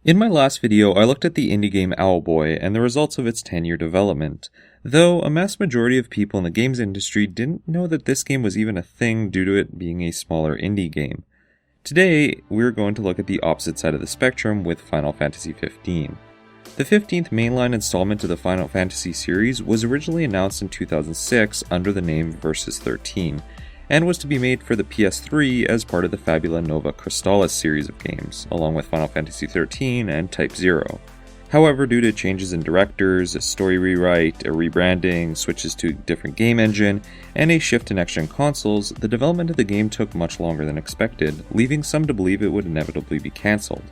In my last video, I looked at the indie game Owlboy and the results of its 10-year development, though a mass majority of people in the games industry didn't know that this game was even a thing due to it being a smaller indie game. Today, we're going to look at the opposite side of the spectrum with Final Fantasy XV. The 15th mainline installment of the Final Fantasy series was originally announced in 2006 under the name Versus 13, and was to be made for the PS3 as part of the Fabula Nova Crystallis series of games, along with Final Fantasy XIII and Type 0. However, due to changes in directors, a story rewrite, a rebranding, switches to a different game engine, and a shift to next-gen consoles, the development of the game took much longer than expected, leaving some to believe it would inevitably be cancelled.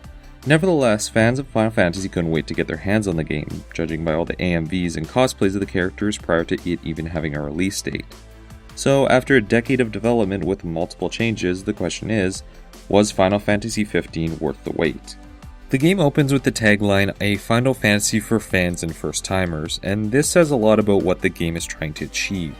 Nevertheless, fans of Final Fantasy couldn't wait to get their hands on the game, judging by all the AMVs and cosplays of the characters prior to it even having a release date. So, after a decade of development with multiple changes, the question is, was Final Fantasy XV worth the wait? The game opens with the tagline, "A Final Fantasy for fans and first-timers," and this says a lot about what the game is trying to achieve.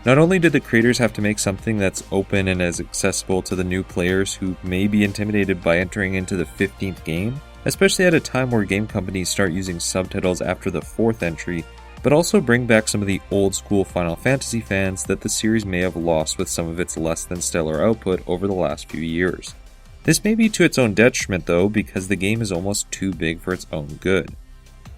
Not only did the creators have to make something that's open and as accessible to the new players who may be intimidated by entering into the 15th game, especially at a time where game companies start using subtitles after the 4th entry, but also bring back some of the old-school Final Fantasy fans that the series may have lost with some of its less-than-stellar output over the last few years. This may be to its own detriment though, because the game is almost too big for its own good.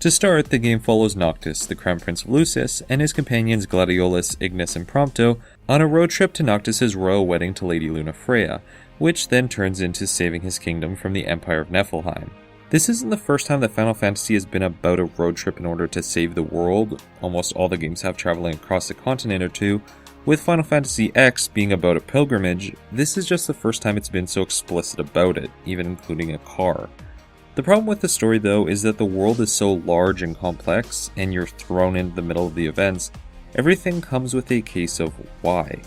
To start, the game follows Noctis, the Crown Prince of Lucis, and his companions Gladiolus, Ignis, and Prompto on a road trip to Noctis' royal wedding to Lady Lunafreya, which then turns into saving his kingdom from the Empire of Niflheim. This isn't the first time that Final Fantasy has been about a road trip in order to save the world. Almost all the games have traveling across a continent or two. With Final Fantasy X being about a pilgrimage, this is just the first time it's been so explicit about it, even including a car. The problem with the story though is that the world is so large and complex, and you're thrown into the middle of the events, everything comes with a case of why.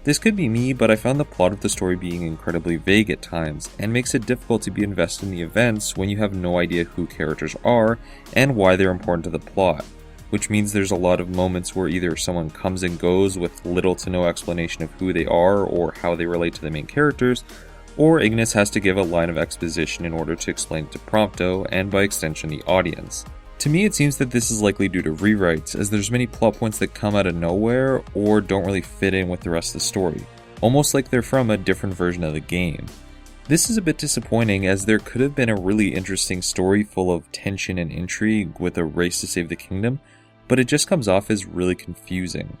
This could be me, but I found the plot of the story being incredibly vague at times, and makes it difficult to be invested in the events when you have no idea who characters are and why they're important to the plot, which means there's a lot of moments where either someone comes and goes with little to no explanation of who they are or how they relate to the main characters, or Ignis has to give a line of exposition in order to explain it to Prompto, and by extension the audience. To me, it seems that this is likely due to rewrites, as there's many plot points that come out of nowhere or don't really fit in with the rest of the story, almost like they're from a different version of the game. This is a bit disappointing, as there could have been a really interesting story full of tension and intrigue with a race to save the kingdom, but it just comes off as really confusing.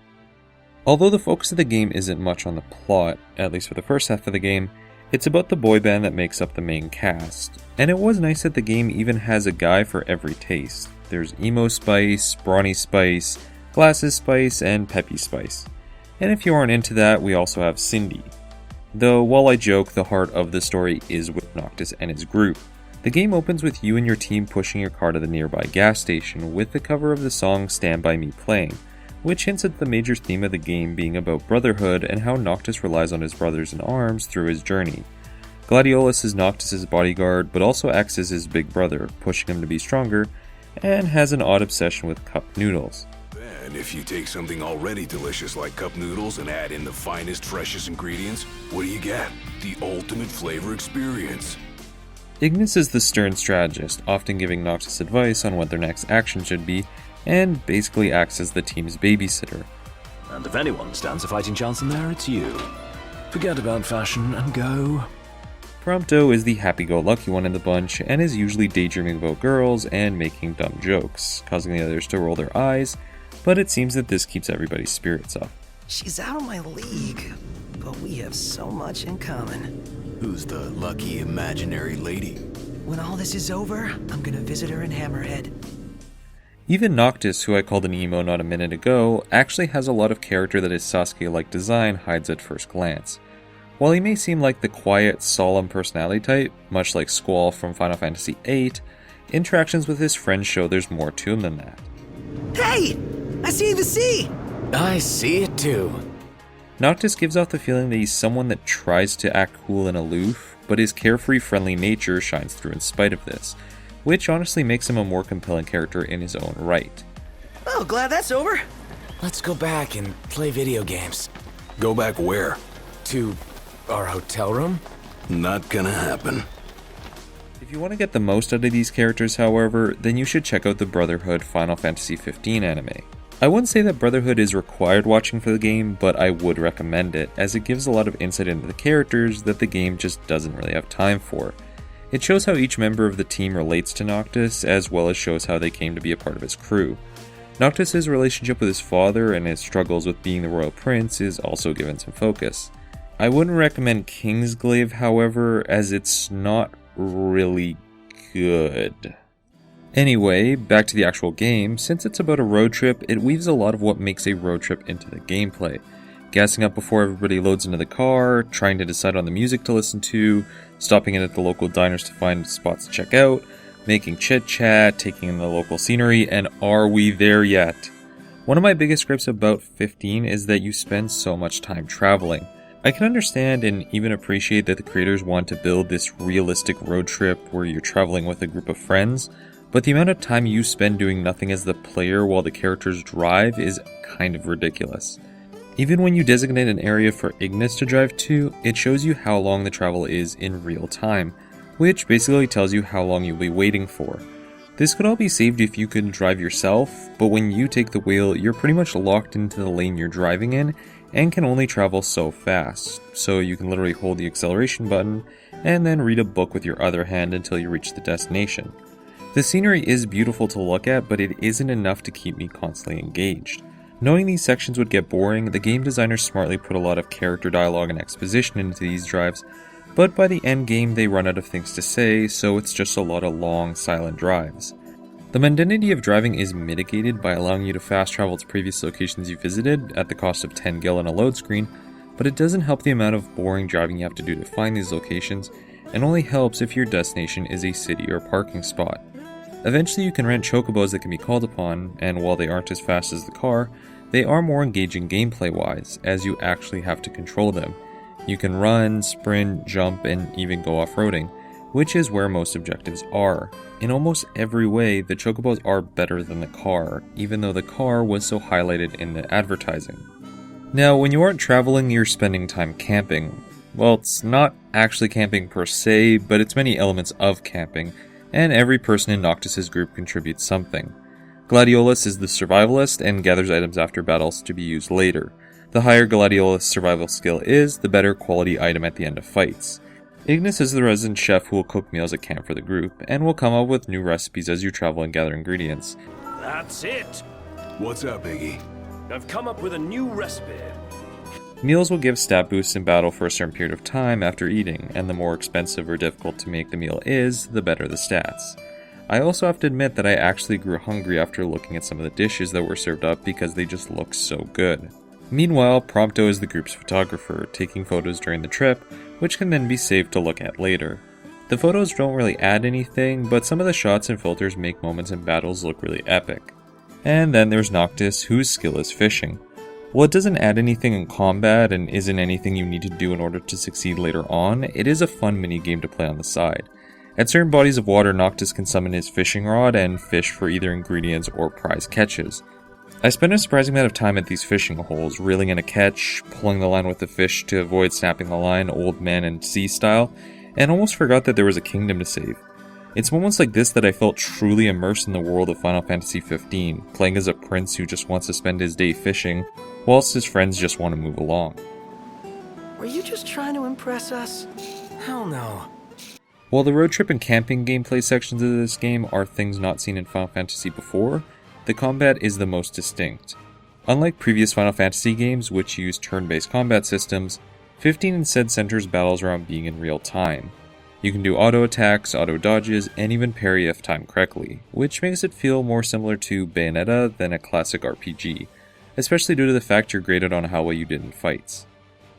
Although the focus of the game isn't much on the plot, at least for the first half of the game, it's about the boy band that makes up the main cast, and it was nice that the game even has a guy for every taste. There's Emo Spice, Brawny Spice, Glasses Spice, and Peppy Spice. And if you aren't into that, we also have Cindy. Though, while I joke, the heart of the story is with Noctis and his group. The game opens with you and your team pushing your car to the nearby gas station with the cover of the song Stand By Me playing, which hints at the major theme of the game being about brotherhood and how Noctis relies on his brothers in arms through his journey. Gladiolus is Noctis' bodyguard, but also acts as his big brother, pushing him to be stronger, and has an odd obsession with cup noodles. And if you take something already delicious like cup noodles and add in the finest, freshest ingredients, what do you get? The ultimate flavor experience. Ignis is the stern strategist, often giving Noctis advice on what their next action should be, and basically acts as the team's babysitter. And if anyone stands a fighting chance in there, it's you. Forget about fashion and go. Prompto is the happy-go-lucky one in the bunch, and is usually daydreaming about girls and making dumb jokes, causing the others to roll their eyes, but it seems that this keeps everybody's spirits up. She's out of my league, but we have so much in common. Who's the lucky imaginary lady? When all this is over, I'm gonna visit her in Hammerhead. Even Noctis, who I called an emo not a minute ago, actually has a lot of character that his Sasuke-like design hides at first glance. While he may seem like the quiet, solemn personality type, much like Squall from Final Fantasy VIII, interactions with his friends show there's more to him than that. Hey! I see the sea! I see it too. Noctis gives off the feeling that he's someone that tries to act cool and aloof, but his carefree, friendly nature shines through in spite of this, which honestly makes him a more compelling character in his own right. Oh, glad that's over. Let's go back and play video games. Go back where? To our hotel room? Not gonna happen. If If you want to get the most out of these characters, however, then you should check out the Brotherhood Final Fantasy XV anime. I wouldn't say that Brotherhood is required watching for the game, but I would recommend it, as it gives a lot of insight into the characters that the game just doesn't really have time for. It shows how each member of the team relates to Noctis, as well as shows how they came to be a part of his crew. Noctis' relationship with his father and his struggles with being the royal prince is also given some focus. I wouldn't recommend Kingsglaive, however, as it's not really good. Anyway, back to the actual game. Since it's about a road trip, it weaves a lot of what makes a road trip into the gameplay. Gassing up before everybody loads into the car, trying to decide on the music to listen to, stopping in at the local diners to find spots to check out, making chit-chat, taking in the local scenery, and are we there yet? One of my biggest gripes about 15 is that you spend so much time traveling. I can understand and even appreciate that the creators want to build this realistic road trip where you're traveling with a group of friends, but the amount of time you spend doing nothing as the player while the characters drive is kind of ridiculous. Even when you designate an area for Ignis to drive to, it shows you how long the travel is in real time, which basically tells you how long you'll be waiting for. This could all be saved if you could drive yourself, but when you take the wheel, you're pretty much locked into the lane you're driving in and can only travel so fast, so you can literally hold the acceleration button and then read a book with your other hand until you reach the destination. The scenery is beautiful to look at, but it isn't enough to keep me constantly engaged. Knowing these sections would get boring, the game designers smartly put a lot of character dialogue and exposition into these drives, but by the end game they run out of things to say, so it's just a lot of long, silent drives. The mundanity of driving is mitigated by allowing you to fast travel to previous locations you visited at the cost of 10 gil on a load screen, but it doesn't help the amount of boring driving you have to do to find these locations, and only helps if your destination is a city or parking spot. Eventually you can rent Chocobos that can be called upon, and while they aren't as fast as the car, they are more engaging gameplay-wise, as you actually have to control them. You can run, sprint, jump, and even go off-roading, which is where most objectives are. In almost every way, the Chocobos are better than the car, even though the car was so highlighted in the advertising. Now, when you aren't traveling, you're spending time camping. Well, it's not actually camping per se, but it's many elements of camping, and every person in Noctis' group contributes something. Gladiolus is the survivalist and gathers items after battles to be used later. The higher Gladiolus' survival skill is, the better quality item at the end of fights. Ignis is the resident chef who will cook meals at camp for the group, and will come up with new recipes as you travel and gather ingredients. That's it! What's up, Iggy? I've come up with a new recipe. Meals will give stat boosts in battle for a certain period of time after eating, and the more expensive or difficult to make the meal is, the better the stats. I also have to admit that I actually grew hungry after looking at some of the dishes that were served up because they just looked so good. Meanwhile, Prompto is the group's photographer, taking photos during the trip, which can then be saved to look at later. The photos don't really add anything, but some of the shots and filters make moments in battles look really epic. And then there's Noctis, whose skill is fishing. While it doesn't add anything in combat and isn't anything you need to do in order to succeed later on, it is a fun minigame to play on the side. At certain bodies of water, Noctis can summon his fishing rod and fish for either ingredients or prize catches. I spent a surprising amount of time at these fishing holes, reeling in a catch, pulling the line with the fish to avoid snapping the line old man and sea style, and almost forgot that there was a kingdom to save. It's moments like this that I felt truly immersed in the world of Final Fantasy XV, playing as a prince who just wants to spend his day fishing, whilst his friends just want to move along. Were you just trying to impress us? Hell no. While the road trip and camping gameplay sections of this game are things not seen in Final Fantasy before, the combat is the most distinct. Unlike previous Final Fantasy games, which use turn-based combat systems, 15 instead centers battles around being in real time. You can do auto attacks, auto dodges, and even parry if timed correctly, which makes it feel more similar to Bayonetta than a classic RPG, especially due to the fact you're graded on how well you did in fights.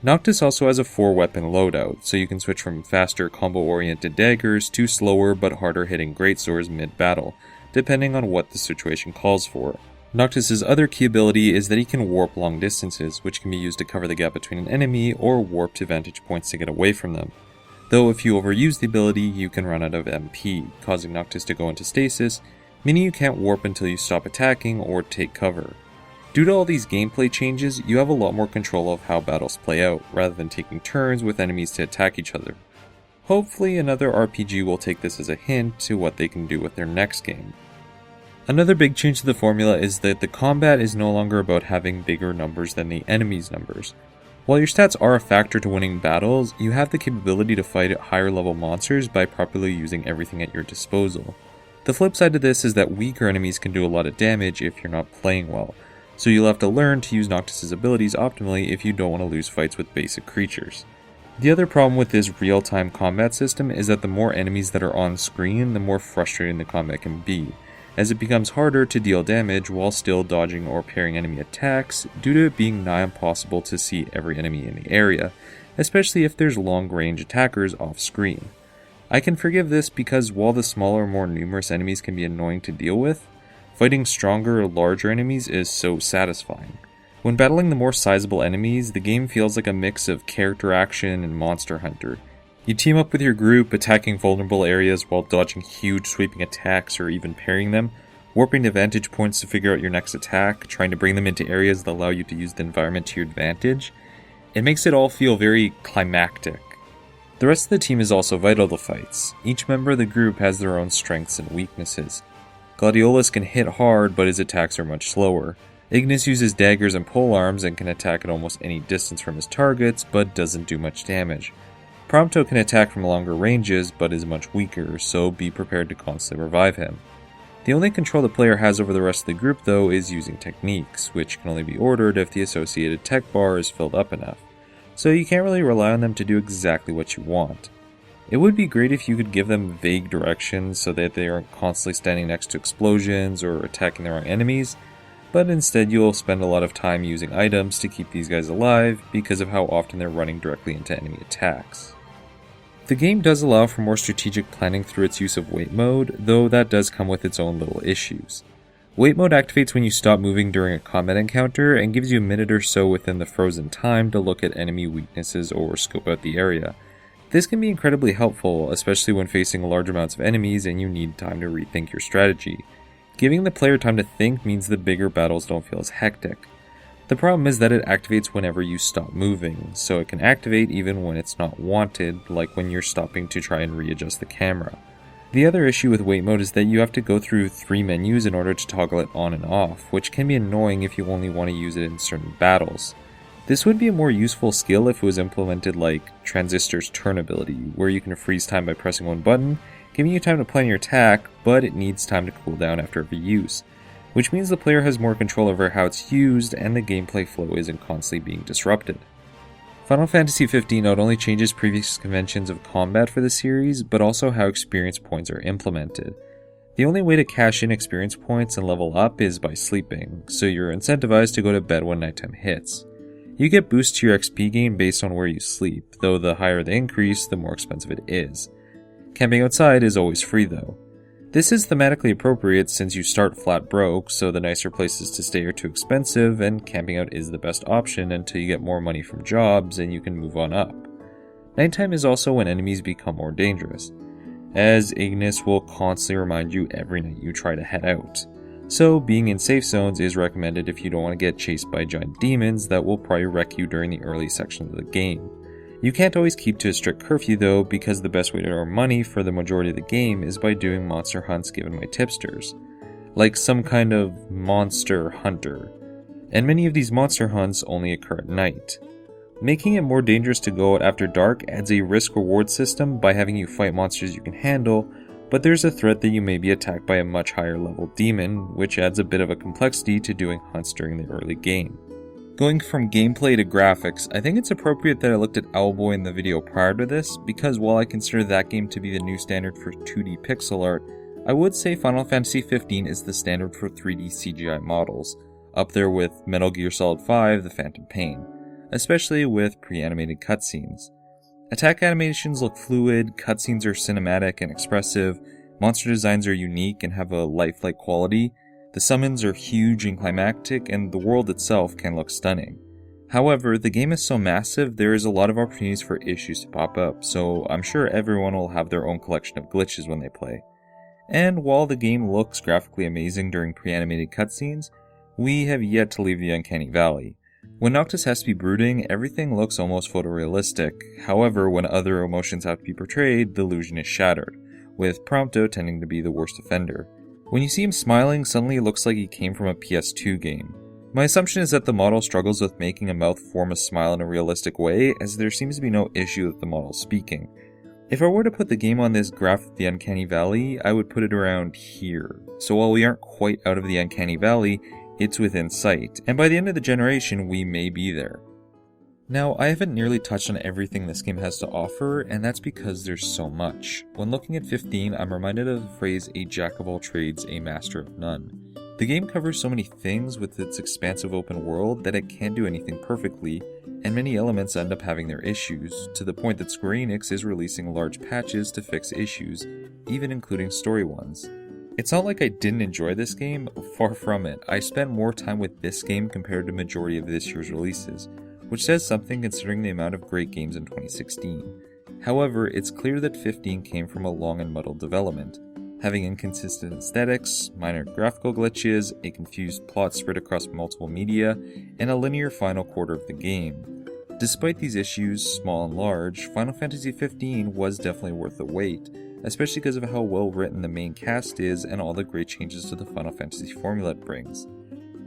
Noctis also has a 4-weapon loadout, so you can switch from faster combo-oriented daggers to slower but harder hitting greatswords mid-battle, depending on what the situation calls for. Noctis' other key ability is that he can warp long distances, which can be used to cover the gap between an enemy or warp to vantage points to get away from them. Though if you overuse the ability, you can run out of MP, causing Noctis to go into stasis, meaning you can't warp until you stop attacking or take cover. Due to all these gameplay changes, you have a lot more control of how battles play out, rather than taking turns with enemies to attack each other. Hopefully another RPG will take this as a hint to what they can do with their next game. Another big change to the formula is that the combat is no longer about having bigger numbers than the enemy's numbers. While your stats are a factor to winning battles, you have the capability to fight at higher level monsters by properly using everything at your disposal. The flip side to this is that weaker enemies can do a lot of damage if you're not playing well, so you'll have to learn to use Noctis's abilities optimally if you don't want to lose fights with basic creatures. The other problem with this real-time combat system is that the more enemies that are on screen, the more frustrating the combat can be, as it becomes harder to deal damage while still dodging or parrying enemy attacks due to it being nigh impossible to see every enemy in the area, especially if there's long-range attackers off-screen. I can forgive this because while the smaller, more numerous enemies can be annoying to deal with, fighting stronger, larger enemies is so satisfying. When battling the more sizable enemies, the game feels like a mix of character action and Monster Hunter. You team up with your group, attacking vulnerable areas while dodging huge sweeping attacks or even parrying them, warping to vantage points to figure out your next attack, trying to bring them into areas that allow you to use the environment to your advantage. It makes it all feel very climactic. The rest of the team is also vital to fights. Each member of the group has their own strengths and weaknesses. Gladiolus can hit hard, but his attacks are much slower. Ignis uses daggers and polearms and can attack at almost any distance from his targets, but doesn't do much damage. Prompto can attack from longer ranges, but is much weaker, so be prepared to constantly revive him. The only control the player has over the rest of the group though is using techniques, which can only be ordered if the associated tech bar is filled up enough, so you can't really rely on them to do exactly what you want. It would be great if you could give them vague directions so that they aren't constantly standing next to explosions or attacking the wrong enemies, but instead you'll spend a lot of time using items to keep these guys alive because of how often they're running directly into enemy attacks. The game does allow for more strategic planning through its use of wait mode, though that does come with its own little issues. Wait mode activates when you stop moving during a combat encounter and gives you a minute or so within the frozen time to look at enemy weaknesses or scope out the area. This can be incredibly helpful, especially when facing large amounts of enemies and you need time to rethink your strategy. Giving the player time to think means the bigger battles don't feel as hectic. The problem is that it activates whenever you stop moving, so it can activate even when it's not wanted, like when you're stopping to try and readjust the camera. The other issue with wait mode is that you have to go through 3 menus in order to toggle it on and off, which can be annoying if you only want to use it in certain battles. This would be a more useful skill if it was implemented like Transistor's turn ability, where you can freeze time by pressing one button, giving you time to plan your attack, but it needs time to cool down after every use, which means the player has more control over how it's used and the gameplay flow isn't constantly being disrupted. Final Fantasy XV not only changes previous conventions of combat for the series, but also how experience points are implemented. The only way to cash in experience points and level up is by sleeping, so you're incentivized to go to bed when nighttime hits. You get boosts to your XP gain based on where you sleep, though the higher the increase, the more expensive it is. Camping outside is always free though. This is thematically appropriate since you start flat broke, so the nicer places to stay are too expensive, and camping out is the best option until you get more money from jobs and you can move on up. Nighttime is also when enemies become more dangerous, as Ignis will constantly remind you every night you try to head out. So being in safe zones is recommended if you don't want to get chased by giant demons that will probably wreck you during the early sections of the game. You can't always keep to a strict curfew though, because the best way to earn money for the majority of the game is by doing monster hunts given by tipsters, like some kind of monster hunter, and many of these monster hunts only occur at night. Making it more dangerous to go out after dark adds a risk-reward system by having you fight monsters you can handle, but there's a threat that you may be attacked by a much higher level demon, which adds a bit of a complexity to doing hunts during the early game. Going from gameplay to graphics, I think it's appropriate that I looked at Owlboy in the video prior to this, because while I consider that game to be the new standard for 2D pixel art, I would say Final Fantasy XV is the standard for 3D CGI models, up there with Metal Gear Solid 5: The Phantom Pain, especially with pre-animated cutscenes. Attack animations look fluid, cutscenes are cinematic and expressive, monster designs are unique and have a lifelike quality, the summons are huge and climactic, and the world itself can look stunning. However, the game is so massive, there is a lot of opportunities for issues to pop up, so I'm sure everyone will have their own collection of glitches when they play. And while the game looks graphically amazing during pre-animated cutscenes, we have yet to leave the Uncanny Valley. When Noctis has to be brooding, everything looks almost photorealistic. However, when other emotions have to be portrayed, the illusion is shattered, with Prompto tending to be the worst offender. When you see him smiling, suddenly it looks like he came from a PS2 game. My assumption is that the model struggles with making a mouth form a smile in a realistic way, as there seems to be no issue with the model speaking. If I were to put the game on this graph of the Uncanny Valley, I would put it around here. So while we aren't quite out of the Uncanny Valley, it's within sight, and by the end of the generation, we may be there. Now, I haven't nearly touched on everything this game has to offer, and that's because there's so much. When looking at 15, I'm reminded of the phrase, a jack of all trades, a master of none. The game covers so many things with its expansive open world that it can't do anything perfectly, and many elements end up having their issues, to the point that Square Enix is releasing large patches to fix issues, even including story ones. It's not like I didn't enjoy this game, far from it. I spent more time with this game compared to the majority of this year's releases, which says something considering the amount of great games in 2016. However, it's clear that 15 came from a long and muddled development, having inconsistent aesthetics, minor graphical glitches, a confused plot spread across multiple media, and a linear final quarter of the game. Despite these issues, small and large, Final Fantasy XV was definitely worth the wait, especially because of how well written the main cast is and all the great changes to the Final Fantasy formula it brings.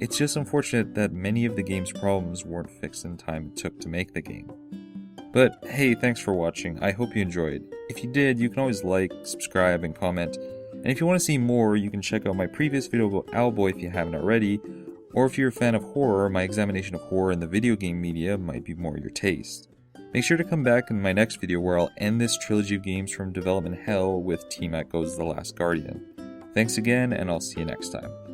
It's just unfortunate that many of the game's problems weren't fixed in the time it took to make the game. But hey, thanks for watching, I hope you enjoyed. If you did, you can always like, subscribe, and comment, and if you want to see more, you can check out my previous video about Owlboy if you haven't already, or if you're a fan of horror, my examination of horror in the video game media might be more your taste. Make sure to come back in my next video where I'll end this trilogy of games from development hell with T-Mac Goes the Last Guardian. Thanks again, and I'll see you next time.